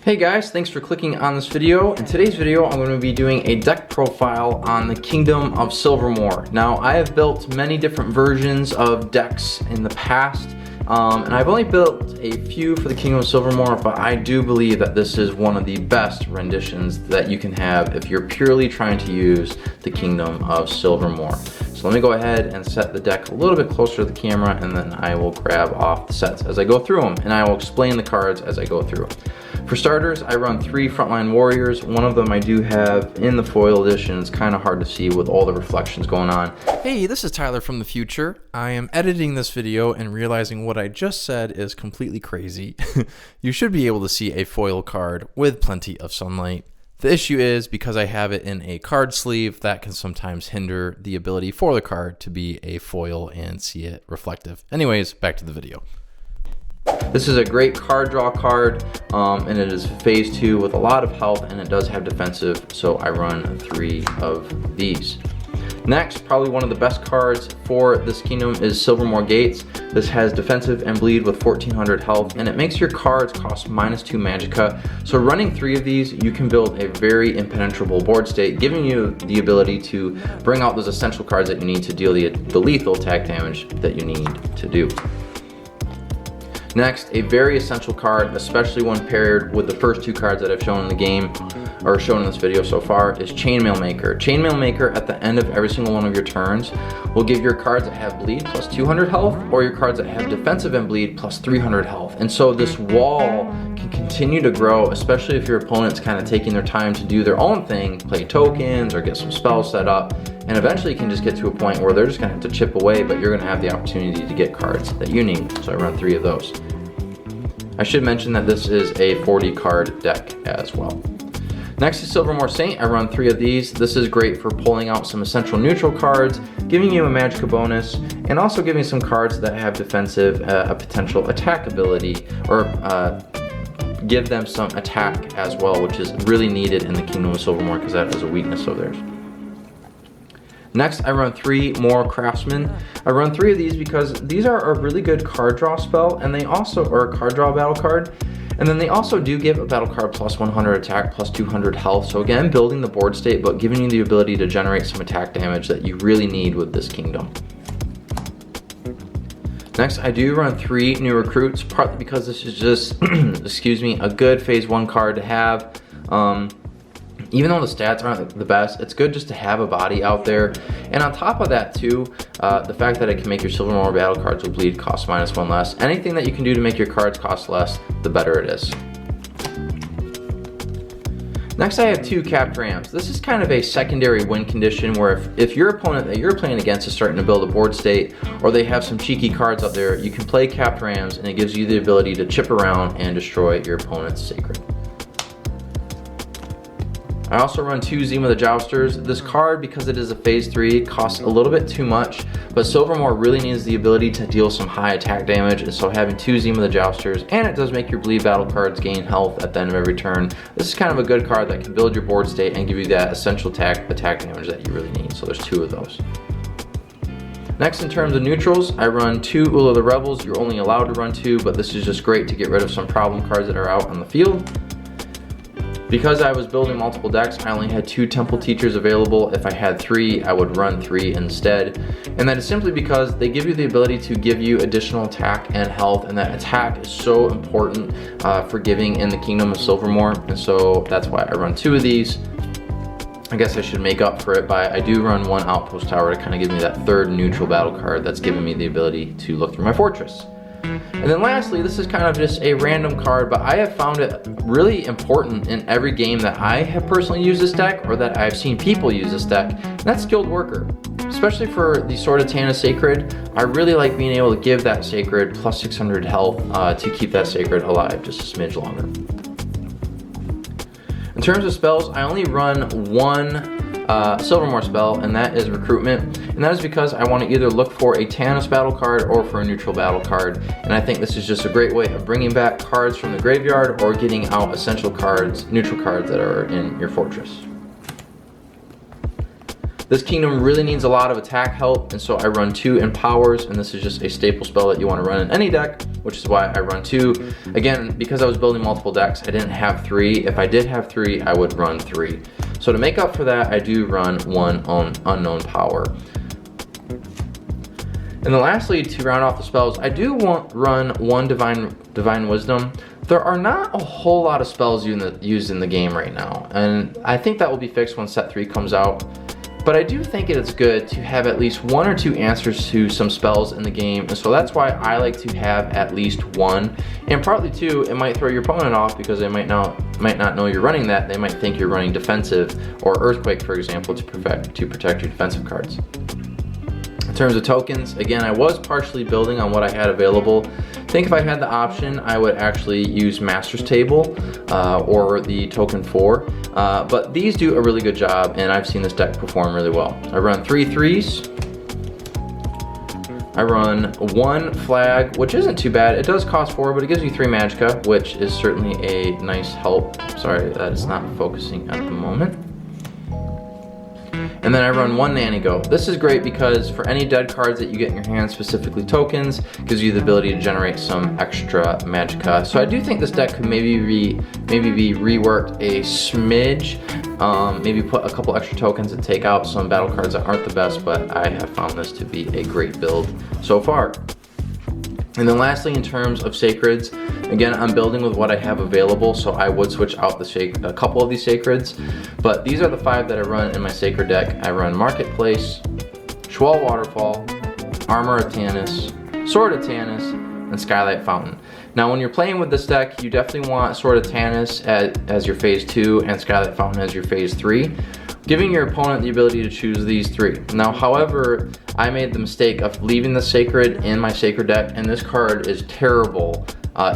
Hey guys, thanks for clicking on this video. In today's video, I'm going to be doing a deck profile on the Kingdom of Silvermoore. Now, I have built many different versions of decks in the past, and I've only built a few for the Kingdom of Silvermoore, but I do believe that this is one of the best renditions that you can have if you're purely trying to use the Kingdom of Silvermoore. So let me go ahead and set the deck a little bit closer to the camera, and then I will grab off the sets as I go through them, and I will explain the cards as I go through. For starters, I run 3 Frontline Warriors. One of them I do have in the foil edition. It's kind of hard to see with all the reflections going on. Hey, this is Tyler from the future. I am editing this video and realizing what I just said is completely crazy. You should be able to see a foil card with plenty of sunlight. The issue is because I have it in a card sleeve, that can sometimes hinder the ability for the card to be a foil and see it reflective. Anyways, back to the video. This is a great card draw card, and it is phase 2 with a lot of health, and it does have defensive, so I run 3 of these. Next, probably one of the best cards for this kingdom is Silvermoore Gates. This has defensive and bleed with 1400 health, and it makes your cards cost -2 magicka. So running 3 of these, you can build a very impenetrable board state, giving you the ability to bring out those essential cards that you need to deal the lethal attack damage that you need to do. Next, a very essential card, especially when paired with the first 2 cards that I've shown in the game, or shown in this video so far, is Chainmail Maker. Chainmail Maker at the end of every single one of your turns will give your cards that have bleed plus 200 health, or your cards that have defensive and bleed plus 300 health. And so this wall can continue to grow, especially if your opponent's kind of taking their time to do their own thing, play tokens or get some spells set up, and eventually you can just get to a point where they're just gonna have to chip away, but you're gonna have the opportunity to get cards that you need. So I run 3 of those. I should mention that this is a 40 card deck as well. Next is Silvermoore Saint. I run 3 of these. This is great for pulling out some essential neutral cards, giving you a magicka bonus, and also giving some cards that have defensive, a potential attack ability, or give them some attack as well, which is really needed in the Kingdom of Silvermoore because that is a weakness of theirs. Next, I run 3 more Craftsmen. I run 3 of these because these are a really good card draw spell, and they also are a card draw battle card. And then they also do give a battle card plus 100 attack, plus 200 health. So again, building the board state, but giving you the ability to generate some attack damage that you really need with this kingdom. Next, I do run 3 new recruits, partly because this is just, excuse me, a good phase 1 card to have. Even though the stats aren't the best, it's good just to have a body out there. And on top of that too, the fact that it can make your Silvermoore battle cards with bleed cost -1 less. Anything that you can do to make your cards cost less, the better it is. Next, I have 2 capped rams. This is kind of a secondary win condition where if your opponent that you're playing against is starting to build a board state, or they have some cheeky cards out there, you can play capped rams, and it gives you the ability to chip around and destroy your opponent's sacred. I also run 2 Zima the Jousters. This card, because it is a phase 3, costs a little bit too much, but Silvermoore really needs the ability to deal some high attack damage, and so having 2 Zima the Jousters, and it does make your bleed battle cards gain health at the end of every turn. This is kind of a good card that can build your board state and give you that essential attack damage that you really need, so there's 2 of those. Next, in terms of neutrals, I run 2 Ula the Rebels. You're only allowed to run 2, but this is just great to get rid of some problem cards that are out on the field. Because I was building multiple decks, I only had 2 Temple Teachers available. If I had 3, I would run 3 instead. And that is simply because they give you the ability to give you additional attack and health, and that attack is so important for giving in the Kingdom of Silvermoore, and so that's why I run 2 of these. I guess I should make up for it by, I do run 1 Outpost Tower to kind of give me that 3rd neutral battle card that's giving me the ability to look through my fortress. And then lastly, this is kind of just a random card, but I have found it really important in every game that I have personally used this deck, or that I've seen people use this deck, and that's Skilled Worker. Especially for the Sword of Tana Sacred, I really like being able to give that Sacred plus 600 health to keep that Sacred alive just a smidge longer. In terms of spells, I only run 1 Silvermoore spell, and that is Recruitment, and that is because I want to either look for a Tanis battle card or for a neutral battle card, and I think this is just a great way of bringing back cards from the graveyard or getting out essential cards, neutral cards that are in your fortress. This kingdom really needs a lot of attack help, and so I run 2 Empowers, and this is just a staple spell that you want to run in any deck, which is why I run 2. Again, because I was building multiple decks, I didn't have 3. If I did have 3, I would run 3. So to make up for that, I do run 1 Unknown Power. And then lastly, to round off the spells, I do run 1 Divine Wisdom. There are not a whole lot of spells used in the game right now, and I think that will be fixed when set 3 comes out. But I do think it is good to have at least 1 or 2 answers to some spells in the game, and so that's why I like to have at least 1. And partly too, it might throw your opponent off because they might not know you're running that. They might think you're running defensive or Earthquake, for example, to protect your defensive cards. In terms of tokens, again, I was partially building on what I had available. I think if I had the option, I would actually use Master's Table or the Token 4. But these do a really good job, and I've seen this deck perform really well. I run 3 3s. I run 1 Flag, which isn't too bad. It does cost 4, but it gives you 3 Magicka, which is certainly a nice help. Sorry, that is not focusing at the moment. And then I run 1 Nanny-Go. This is great because for any dead cards that you get in your hand, specifically tokens, gives you the ability to generate some extra Magicka. So I do think this deck could maybe be reworked a smidge, maybe put a couple extra tokens and take out some battle cards that aren't the best, but I have found this to be a great build so far. And then lastly, in terms of Sacreds, again, I'm building with what I have available, so I would switch out a couple of these Sacreds, but these are the 5 that I run in my Sacred deck. I run Marketplace, Shwall Waterfall, Armor of Tanis, Sword of Tanis, and Skylight Fountain. Now, when you're playing with this deck, you definitely want Sword of Tanis as your phase 2 and Skylight Fountain as your phase 3. Giving your opponent the ability to choose these 3. Now, however, I made the mistake of leaving the Sacred in my Sacred deck, and this card is terrible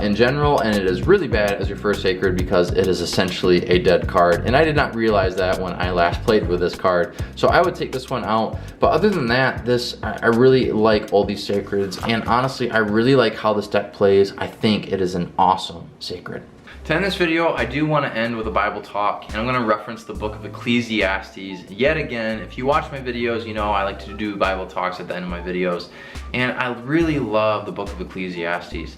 in general, and it is really bad as your first Sacred because it is essentially a dead card, and I did not realize that when I last played with this card, so I would take this one out. But other than that, I really like all these Sacreds, and honestly, I really like how this deck plays. I think it is an awesome Sacred. To end this video, I do want to end with a Bible talk, and I'm going to reference the book of Ecclesiastes yet again. If you watch my videos, you know I like to do Bible talks at the end of my videos, and I really love the book of Ecclesiastes.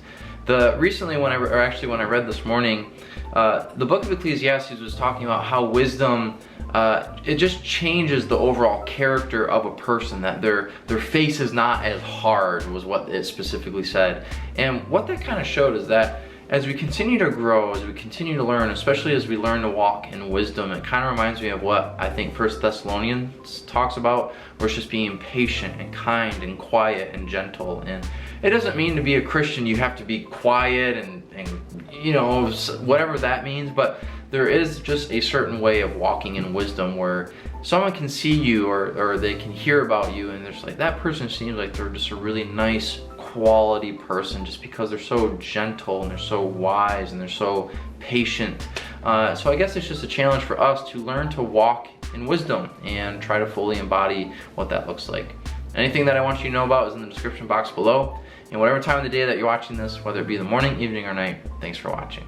Recently, when I read this morning, the book of Ecclesiastes was talking about how wisdom, it just changes the overall character of a person, that their face is not as hard, was what it specifically said. And what that kind of showed is that as we continue to grow, as we continue to learn, especially as we learn to walk in wisdom, it kind of reminds me of what I think 1 Thessalonians talks about, where it's just being patient and kind and quiet and gentle. And it doesn't mean to be a Christian you have to be quiet and you know, whatever that means, but there is just a certain way of walking in wisdom where someone can see you or they can hear about you, and there's like, that person seems like they're just a really nice quality person just because they're so gentle and they're so wise and they're so patient. So I guess it's just a challenge for us to learn to walk in wisdom and try to fully embody what that looks like. Anything that I want you to know about is in the description box below. And whatever time of the day that you're watching this, whether it be the morning, evening, or night, thanks for watching.